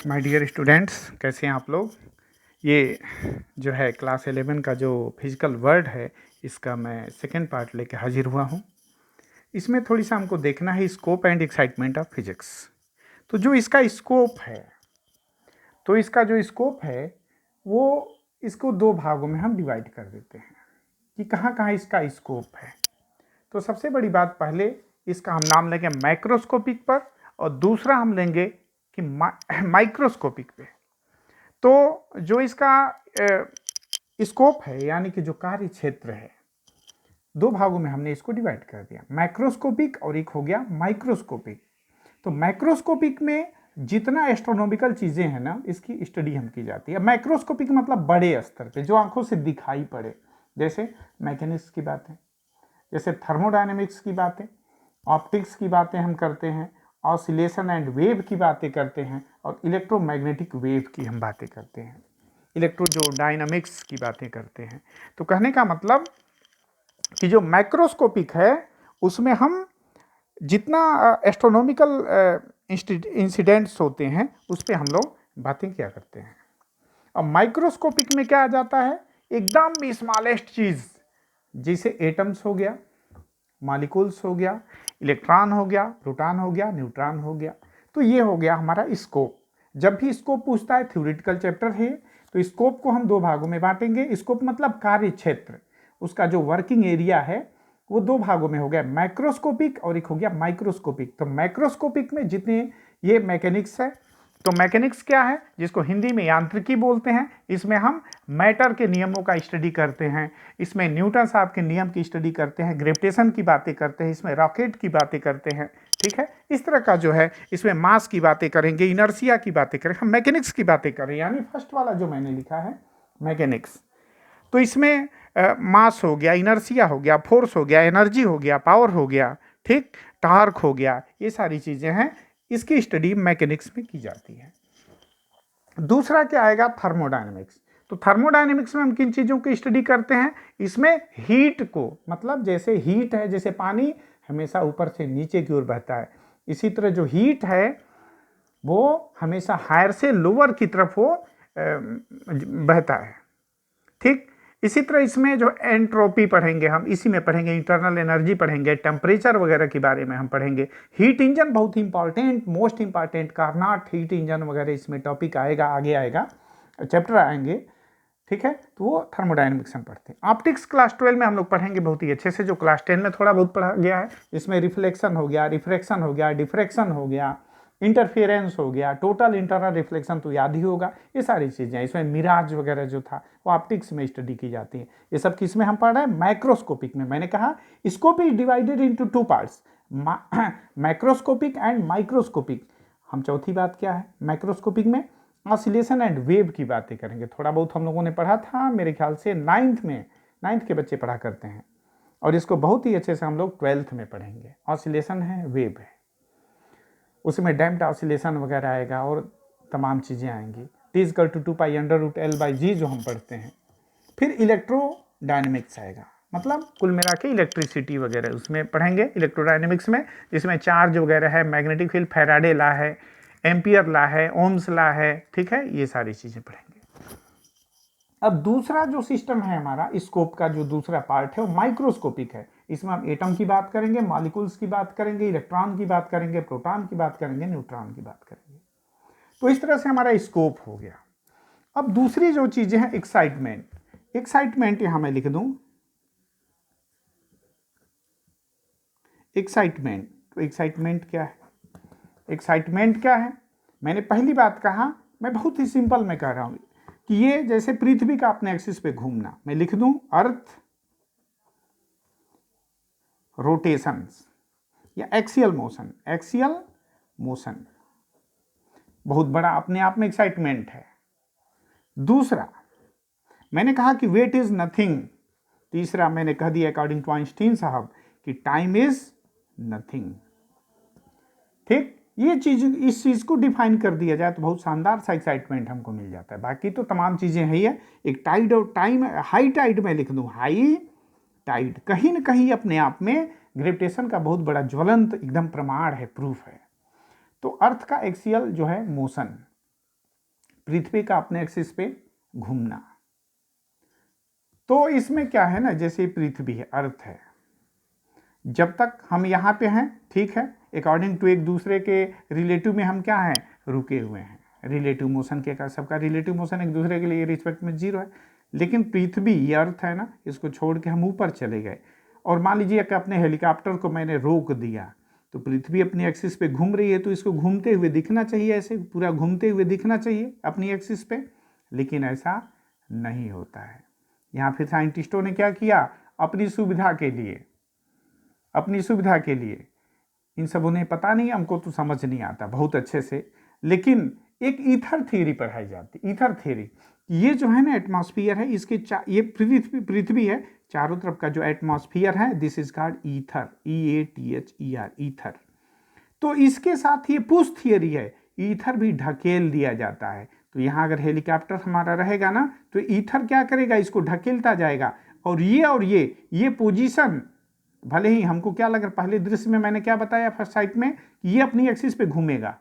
My dear students, कैसे हैं आप लोग। ये जो है क्लास 11 का जो फिजिकल वर्ल्ड है, इसका मैं सेकेंड पार्ट लेके हाजिर हुआ हूँ। इसमें थोड़ी सा हमको देखना है scope and excitement of physics. तो जो इसका स्कोप है, तो इसका जो स्कोप है वो इसको दो भागों में हम डिवाइड कर देते हैं कि कहाँ कहाँ इसका स्कोप है। तो सबसे बड़ी बात, पहले इसका हम नाम लेंगे मैक्रोस्कोपिक पर और दूसरा हम लेंगे कि माइक्रोस्कोपिक पे। तो जो इसका स्कोप है यानी कि जो कार्य क्षेत्र है, दो भागों में हमने इसको डिवाइड कर दिया, मैक्रोस्कोपिक और एक हो गया माइक्रोस्कोपिक। तो मैक्रोस्कोपिक में जितना एस्ट्रोनॉमिकल चीजें हैं ना, इसकी स्टडी हम की जाती है। मैक्रोस्कोपिक मतलब बड़े स्तर पे जो आंखों से दिखाई पड़े, जैसे मैकेनिक्स की बातें, जैसे थर्मोडायनेमिक्स की बातें, ऑप्टिक्स की बातें हम करते हैं, ऑसिलेशन एंड वेव की बातें करते हैं और इलेक्ट्रोमैग्नेटिक वेव की हम बातें करते हैं, इलेक्ट्रो जो डायनामिक्स की बातें करते हैं। तो कहने का मतलब कि जो मैक्रोस्कोपिक है उसमें हम जितना एस्ट्रोनॉमिकल इंसिडेंट्स होते हैं उस पर हम लोग बातें किया करते हैं। और माइक्रोस्कोपिक में क्या आ जाता है, एकदम भी स्मॉलेस्ट चीज, जैसे एटम्स हो गया, मॉलिक्यूल्स हो गया, इलेक्ट्रॉन हो गया, प्रोटॉन हो गया, न्यूट्रॉन हो गया। तो ये हो गया हमारा स्कोप। जब भी स्कोप पूछता है, थ्योरेटिकल चैप्टर है, तो स्कोप को हम दो भागों में बांटेंगे। स्कोप मतलब कार्य क्षेत्र, उसका जो वर्किंग एरिया है वो दो भागों में हो गया, मैक्रोस्कोपिक और एक हो गया माइक्रोस्कोपिक। तो मैक्रोस्कोपिक में जितने ये मैकेनिक्स है, तो मैकेनिक्स क्या है, जिसको हिंदी में यांत्रिकी बोलते हैं, इसमें हम मैटर के नियमों का स्टडी करते हैं, इसमें न्यूटन साहब के नियम की स्टडी करते हैं, ग्रेविटेशन की बातें करते हैं, इसमें रॉकेट की बातें करते हैं। ठीक है, इस तरह का जो है इसमें मास की बातें करेंगे, इनर्शिया की बातें करेंगे, हम मैकेनिक्स की बातें करें, यानी फर्स्ट वाला जो मैंने लिखा है मैकेनिक्स। तो इसमें मास हो गया, इनर्शिया हो गया, फोर्स हो गया, एनर्जी हो गया, पावर हो गया, ठीक, टार्क हो गया, ये सारी चीजें हैं, इसकी स्टडी मैकेनिक्स में की जाती है। दूसरा क्या आएगा, थर्मोडायनेमिक्स। तो थर्मोडायनेमिक्स में हम किन चीजों की स्टडी करते हैं, इसमें हीट को, मतलब जैसे हीट है, जैसे पानी हमेशा ऊपर से नीचे की ओर बहता है, इसी तरह जो हीट है वो हमेशा हायर से लोअर की तरफ वो बहता है। ठीक, इसी तरह इसमें जो एंट्रोपी पढ़ेंगे हम, इसी में पढ़ेंगे, इंटरनल एनर्जी पढ़ेंगे, टेम्परेचर वगैरह के बारे में हम पढ़ेंगे। हीट इंजन बहुत ही important, most important, Carnot heat engine वगैरह इसमें टॉपिक आएगा, आगे आएगा, चैप्टर आएंगे। ठीक है, तो वो थर्मोडायनेमिक्स हम पढ़ते हैं। ऑप्टिक्स क्लास 12 में हम लोग पढ़ेंगे बहुत ही अच्छे से, जो क्लास 10 में थोड़ा बहुत पढ़ा गया है। इसमें रिफ्लेक्शन हो गया, रिफ्रैक्शन हो गया, डिफ्रैक्शन हो गया, इंटरफेरेंस हो गया, टोटल इंटरनल रिफ्लेक्शन तो याद ही होगा, ये सारी चीजें। इसमें मिराज वगैरह जो था वो ऑप्टिक्स में स्टडी की जाती है। ये सब किस में हम पढ़ रहे हैं, माइक्रोस्कोपिक में। मैंने कहा scope is divided into two parts, macroscopic and microscopic. हम चौथी बात क्या है, माइक्रोस्कोपिक में ऑसिलेशन एंड वेव की बातें करेंगे। थोड़ा बहुत हम लोगों ने पढ़ा था, मेरे ख्याल से 9th में, 9th के बच्चे पढ़ा करते हैं, और इसको बहुत ही अच्छे से हम लोग 12th में पढ़ेंगे। ऑसिलेशन है, वेव है, उसमें डैम्प्ड ऑसिलेशन वगैरह आएगा और तमाम चीज़ें आएंगी। T=2π√L/G जो हम पढ़ते हैं। फिर इलेक्ट्रोडायनेमिक्स आएगा, मतलब कुल मिला के इलेक्ट्रिसिटी वगैरह उसमें पढ़ेंगे इलेक्ट्रोडायनेमिक्स में, जिसमें चार्ज वगैरह है, मैग्नेटिक फील्ड, फैराडे लॉ है, एम्पियर लॉ है, ओम्स लॉ है। ठीक है, ये सारी चीज़ें पढ़ेंगे। अब दूसरा जो सिस्टम है हमारा, स्कोप का जो दूसरा पार्ट है वो माइक्रोस्कोपिक है। इसमें हम एटम की बात करेंगे, मॉलिक्यूल्स की बात करेंगे, इलेक्ट्रॉन की बात करेंगे, प्रोटॉन की बात करेंगे, न्यूट्रॉन की बात करेंगे। तो इस तरह से हमारा स्कोप हो गया। अब दूसरी जो चीजें हैं, एक्साइटमेंट। एक्साइटमेंट यहां मैं लिख दूं, एक्साइटमेंट। तो एक्साइटमेंट क्या है, एक्साइटमेंट क्या है, मैंने पहली बात कहा, मैं बहुत ही सिंपल में कह रहा हूं कि ये जैसे पृथ्वी का अपने एक्सिस पे घूमना, मैं लिख दूं अर्थ रोटेशंस या एक्सियल मोशन। एक्सियल मोशन बहुत बड़ा अपने आप में एक्साइटमेंट है। दूसरा मैंने कहा कि वेट इज नथिंग। तीसरा मैंने कह दिया अकॉर्डिंग टू आइंस्टीन साहब कि टाइम इज नथिंग। ठीक, ये चीज, इस चीज को डिफाइन कर दिया जाए तो बहुत शानदार सा एक्साइटमेंट हमको मिल जाता है। बाकी तो तमाम चीजें है ही है। एक टाइड और टाइम, हाई टाइड में लिख दूं, हाई टाइड कहीं ना कहीं अपने आप में ग्रेविटेशन का बहुत बड़ा ज्वलंत एकदम प्रमाण है, प्रूफ है। तो अर्थ का एक्सियल जो है मोशन, पृथ्वी का अपने एक्सिस पे घूमना। तो इसमें क्या है ना, जैसे पृथ्वी है, अर्थ है, जब तक हम यहाँ पे हैं ठीक है, अकॉर्डिंग टू एक दूसरे के रिलेटिव में हम क्या हैं, रुके हुए हैं। रिलेटिव मोशन के का सबका रिलेटिव मोशन एक दूसरे के लिए रिस्पेक्ट में 0 है। लेकिन पृथ्वी ये अर्थ है ना, इसको छोड़ के हम ऊपर चले गए और मान लीजिए कि अपने हेलीकॉप्टर को मैंने रोक दिया, तो पृथ्वी अपनी एक्सिस पे घूम रही है, तो इसको घूमते हुए दिखना चाहिए, ऐसे पूरा घूमते हुए दिखना चाहिए अपनी एक्सिस पे, लेकिन ऐसा नहीं होता है। यहाँ फिर साइंटिस्टों ने क्या किया, अपनी सुविधा के लिए, इन सब उन्हें पता नहीं, हमको तो समझ नहीं आता बहुत अच्छे से, लेकिन एक ईथर थ्योरी पढ़ाई जाती। ईथर थ्योरी, ये जो है ना एटमॉस्फियर है, इसके ये पृथ्वी है, चारों तरफ का जो एटमॉस्फियर है, this is called ether, EATHER, ether. तो इसके साथ ये पुश थियरी है, ईथर भी ढकेल दिया जाता है। तो यहाँ अगर हेलीकॉप्टर हमारा रहेगा ना, तो ईथर क्या करेगा, इसको ढकेलता जाएगा, और ये पोजीशन, भले ही हमको क्या लग रहा, पहले दृश्य में मैंने क्या बताया फर्स्ट साइट में, ये अपनी एक्सिस पे घूमेगा,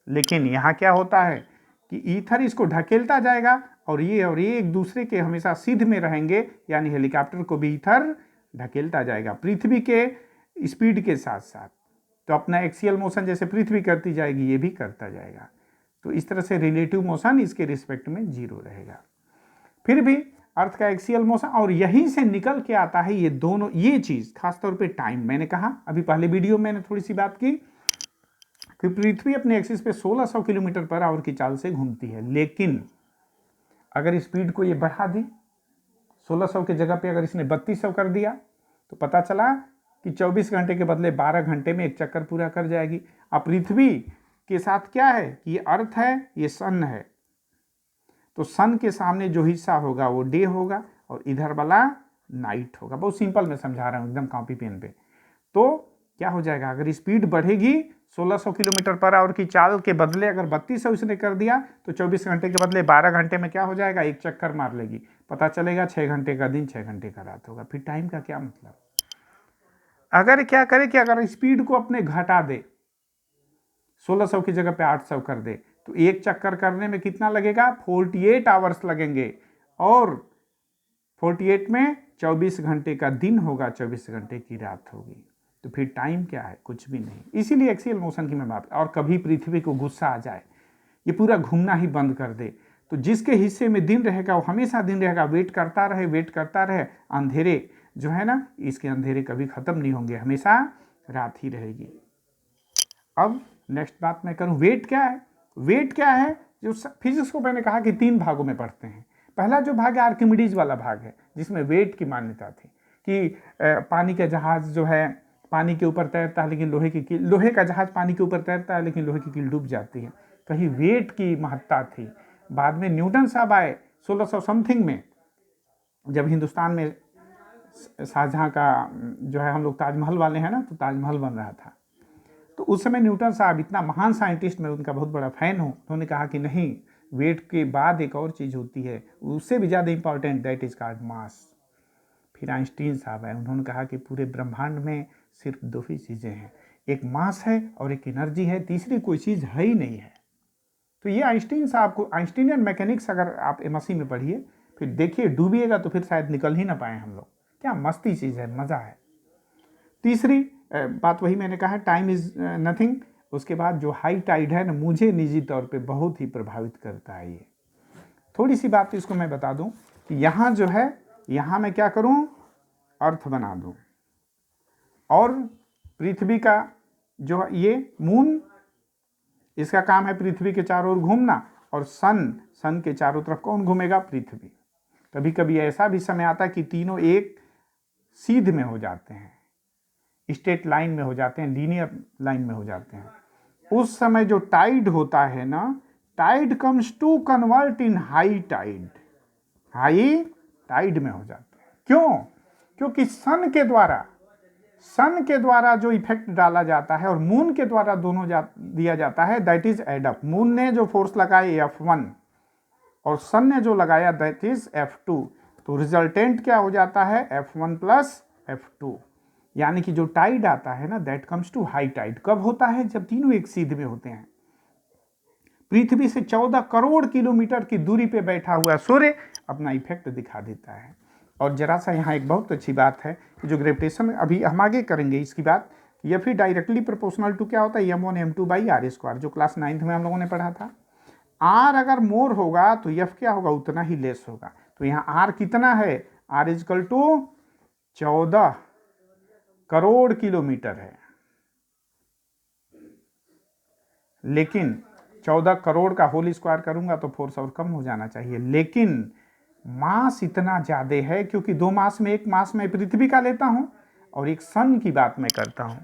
लेकिन यहाँ क्या होता है कि ईथर इसको ढकेलता जाएगा और ये एक दूसरे के हमेशा सिद्ध में रहेंगे, यानी हेलीकॉप्टर को भी ईथर ढकेलता जाएगा पृथ्वी के स्पीड के साथ साथ। तो अपना एक्सियल मोशन जैसे पृथ्वी करती जाएगी, ये भी करता जाएगा। तो इस तरह से रिलेटिव मोशन इसके रिस्पेक्ट में 0 रहेगा। फिर भी अर्थ का एक्सियल मोशन, और यहीं से निकल के आता है ये दोनों, ये चीज खासतौर पे टाइम। मैंने कहा अभी पहले वीडियो में मैंने थोड़ी सी बात की कि पृथ्वी अपने एक्सिस पे 1600 किलोमीटर पर आवर की चाल से घूमती है, लेकिन अगर स्पीड को ये बढ़ा दी, 1600 की जगह पे अगर इसने 3200 कर दिया, तो पता चला कि 24 घंटे के बदले 12 घंटे में एक चक्कर पूरा कर जाएगी। अब पृथ्वी के साथ क्या है कि ये अर्थ है, ये सन है, तो सन के सामने जो हिस्सा होगा वो डे होगा और इधर वाला नाइट होगा। बहुत सिंपल मैं समझा रहा हूँ एकदम कॉपी पेन पे। तो क्या हो जाएगा, अगर स्पीड बढ़ेगी 1600 किलोमीटर पर आवर की चाल के बदले अगर 3200 इसने कर दिया, तो 24 घंटे के बदले 12 घंटे में क्या हो जाएगा, एक चक्कर मार लेगी। पता चलेगा 6 घंटे का दिन 6 घंटे का रात होगा। फिर टाइम का क्या मतलब। अगर क्या करे कि अगर स्पीड को अपने घटा दे, 1600 की जगह पे 800 कर दे, तो एक चक्कर करने में कितना लगेगा, 48 आवर्स लगेंगे, और 48 में 24 घंटे का दिन होगा, 24 घंटे की रात होगी। तो फिर टाइम क्या है, कुछ भी नहीं। इसीलिए एक्सियल मोशन की मैं बात, और कभी पृथ्वी को गुस्सा आ जाए, ये पूरा घूमना ही बंद कर दे, तो जिसके हिस्से में दिन रहेगा वो हमेशा दिन रहेगा, वेट करता रहे। अंधेरे जो है ना, इसके अंधेरे कभी खत्म नहीं होंगे, हमेशा रात ही रहेगी। अब नेक्स्ट बात मैं करूं, वेट क्या है। जो फिजिक्स को मैंने कहा कि 3 भागों में पढ़ते हैं। पहला जो भाग है आर्किमिडीज वाला भाग है, जिसमें वेट की मान्यता थी कि पानी का जहाज जो है पानी के ऊपर तैरता है, लेकिन लोहे का जहाज पानी के ऊपर तैरता है, लेकिन लोहे की कील डूब जाती है। कहीं वेट की महत्ता थी। बाद में न्यूटन साहब आए 1600 समथिंग में, जब हिंदुस्तान में शाहजहां का जो है, हम लोग ताजमहल वाले हैं ना, तो ताजमहल बन रहा था, तो उस समय न्यूटन साहब, इतना महान साइंटिस्ट, मैं उनका बहुत बड़ा फैन हूँ, उन्होंने कहा कि नहीं, वेट के बाद एक और चीज़ होती है, उससे भी ज़्यादा इंपॉर्टेंट, दैट इज कॉल्ड मास। फिर आइंस्टीन साहब आए, उन्होंने कहा कि पूरे ब्रह्मांड में सिर्फ 2 ही चीज़ें हैं, एक मास है और एक एनर्जी है, तीसरी कोई चीज़ है ही नहीं है। तो ये आइंस्टीन साहब को, आइंस्टीनियन मैकेनिक्स अगर आप MSc में पढ़िए, फिर देखिए, डूबिएगा तो फिर शायद निकल ही ना पाए हम लोग। क्या मस्ती चीज़ है, मज़ा है। तीसरी बात वही मैंने कहा, टाइम इज नथिंग। उसके बाद जो हाई टाइड है ना, मुझे निजी तौर पे बहुत ही प्रभावित करता है ये। थोड़ी सी बात इसको मैं बता दूं कि यहाँ जो है, यहाँ मैं क्या करूं, अर्थ बना दूं, और पृथ्वी का जो ये मून, इसका काम है पृथ्वी के चारों ओर घूमना, और सन के चारों तरफ कौन घूमेगा, पृथ्वी। कभी कभी ऐसा भी समय आता है कि तीनों एक सीध में हो जाते हैं, स्ट्रेट लाइन में हो जाते हैं, लीनियर लाइन में हो जाते हैं। उस समय जो टाइड होता है ना, tide comes to convert in high tide में हो जाते हैं। क्यों? क्योंकि सन के द्वारा जो इफेक्ट डाला जाता है और मून के द्वारा दोनों दिया जाता है, that is add up. Moon ने जो फोर्स लगाई F1 और सन ने जो लगाया दैट इज F2, तो रिजल्टेंट क्या हो जाता है, F1 प्लस F2। यानी कि जो टाइड आता है ना, that comes to high tide. कब होता है, जब तीनों एक सीध में होते हैं। पृथ्वी से 14 करोड़ किलोमीटर की दूरी पे बैठा हुआ सूर्य अपना इफेक्ट दिखा देता है। और जरा सा यहाँ एक बहुत अच्छी बात है कि जो ग्रेविटेशन, अभी हम आगे करेंगे इसकी बात, एफ ही डायरेक्टली प्रोपोर्शनल टू क्या होता है, m1m2/r², जो क्लास 9th में हम लोगों ने पढ़ा था। आर अगर मोर होगा तो एफ क्या होगा, उतना ही लेस होगा। तो यहाँ आर कितना है, R is equal to 14 crore kilometre है, लेकिन 14 करोड़ का होल स्क्वायर करूंगा तो फोर्स और कम हो जाना चाहिए, लेकिन मास इतना ज्यादा है क्योंकि दो मास में, एक मास में पृथ्वी का लेता हूं और एक सन की बात मैं करता हूं,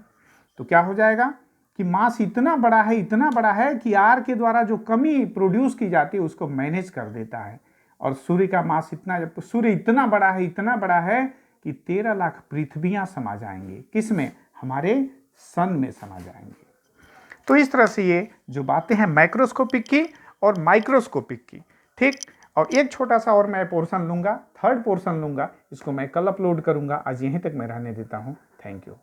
तो क्या हो जाएगा कि मास इतना बड़ा है, इतना बड़ा है कि आर के द्वारा जो कमी प्रोड्यूस की जाती है उसको मैनेज कर देता है। और सूर्य का मास इतना, जब सूर्य इतना बड़ा है, इतना बड़ा है कि 13 लाख पृथ्वियां समा जाएंगी, किसमें, हमारे सन में समा जाएंगे। तो इस तरह से ये जो बातें हैं माइक्रोस्कोपिक की और माइक्रोस्कोपिक की, ठीक। और एक छोटा सा और मैं पोर्शन लूंगा, थर्ड पोर्शन लूंगा, इसको मैं कल अपलोड करूंगा। आज यहीं तक मैं रहने देता हूं। Thank you.